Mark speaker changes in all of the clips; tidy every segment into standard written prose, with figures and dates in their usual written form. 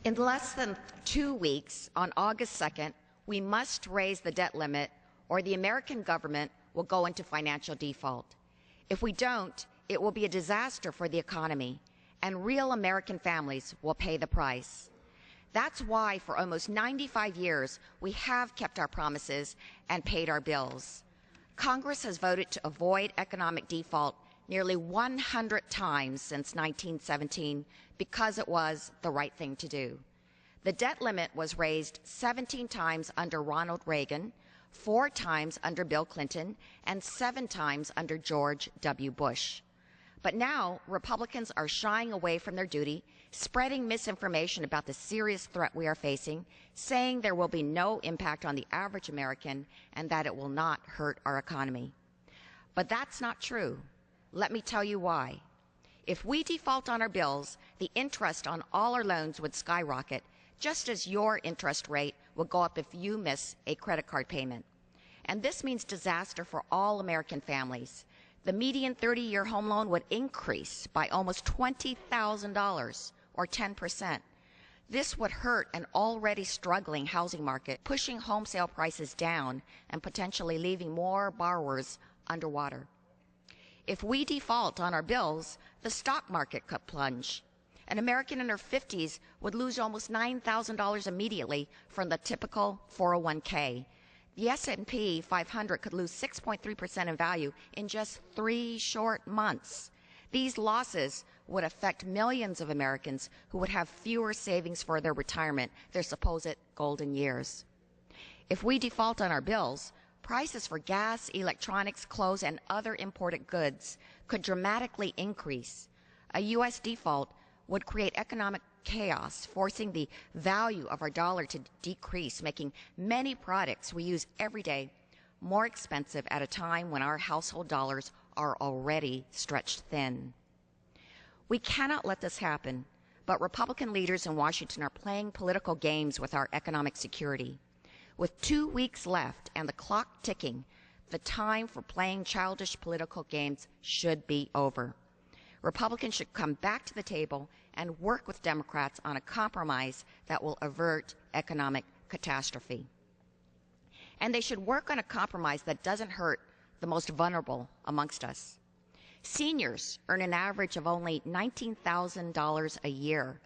Speaker 1: In less than 2 weeks, on August 2nd, we must raise the debt limit or the American government will go into financial default. If we don't, it will be a disaster for the economy, and real American families will pay the price. That's why for almost 95 years we have kept our promises and paid our bills. Congress has voted to avoid economic default nearly 100 times since 1917 because it was the right thing to do. The debt limit was raised 17 times under Ronald Reagan, 4 times under Bill Clinton, and 7 times under George W. Bush. But now Republicans are shying away from their duty, spreading misinformation about the serious threat we are facing, saying there will be no impact on the average American and that it will not hurt our economy. But that's not true. Let me tell you why. If we default on our bills, the interest on all our loans would skyrocket, just as your interest rate will go up if you miss a credit card payment. And this means disaster for all American families. The median 30-year home loan would increase by almost $20,000, or 10%. This would hurt an already struggling housing market, pushing home sale prices down and potentially leaving more borrowers underwater. If we default on our bills, the stock market could plunge. An American in her 50s would lose almost $9,000 immediately from the typical 401k. The S&P 500 could lose 6.3% in value in just 3 short months. These losses would affect millions of Americans who would have fewer savings for their retirement, their supposed golden years. If we default on our bills, prices for gas, electronics, clothes, and other imported goods could dramatically increase. A U.S. default would create economic chaos, forcing the value of our dollar to decrease, making many products we use every day more expensive at a time when our household dollars are already stretched thin. We cannot let this happen, but Republican leaders in Washington are playing political games with our economic security. With 2 weeks left and the clock ticking, the time for playing childish political games should be over. Republicans should come back to the table and work with Democrats on a compromise that will avert economic catastrophe. And they should work on a compromise that doesn't hurt the most vulnerable amongst us. Seniors earn an average of only $19,000 a year.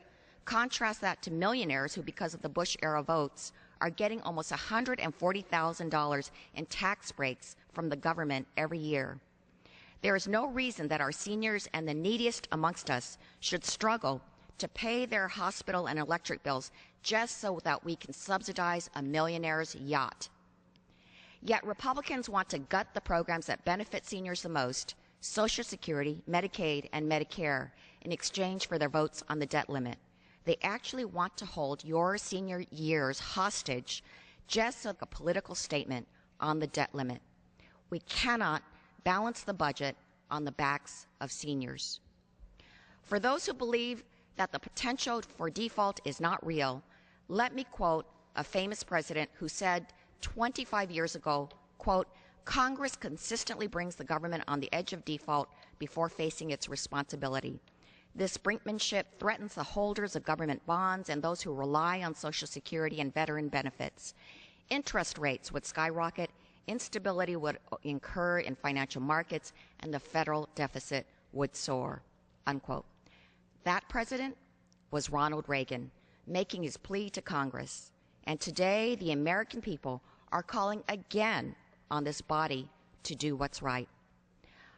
Speaker 1: Contrast that to millionaires who, because of the Bush-era votes, are getting almost $140,000 in tax breaks from the government every year. There is no reason that our seniors and the neediest amongst us should struggle to pay their hospital and electric bills just so that we can subsidize a millionaire's yacht. Yet Republicans want to gut the programs that benefit seniors the most, Social Security, Medicaid, and Medicare, in exchange for their votes on the debt limit. They actually want to hold your senior years hostage just like a political statement on the debt limit. We cannot balance the budget on the backs of seniors. For those who believe that the potential for default is not real, let me quote a famous president who said 25 years ago, quote, "Congress consistently brings the government on the edge of default before facing its responsibility. This brinkmanship threatens the holders of government bonds and those who rely on Social Security and veteran benefits. Interest rates would skyrocket, instability would incur in financial markets, and the federal deficit would soar," unquote. That president was Ronald Reagan, making his plea to Congress. And today, the American people are calling again on this body to do what's right.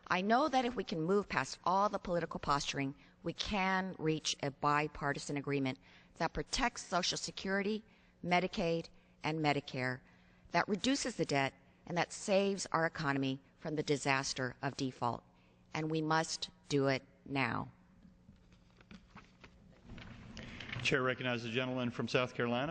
Speaker 1: I know that if we can move past all the political posturing, we can reach a bipartisan agreement that protects Social Security, Medicaid, and Medicare, that reduces the debt, and that saves our economy from the disaster of default. And we must do it now.
Speaker 2: Chair recognizes the gentleman from South Carolina.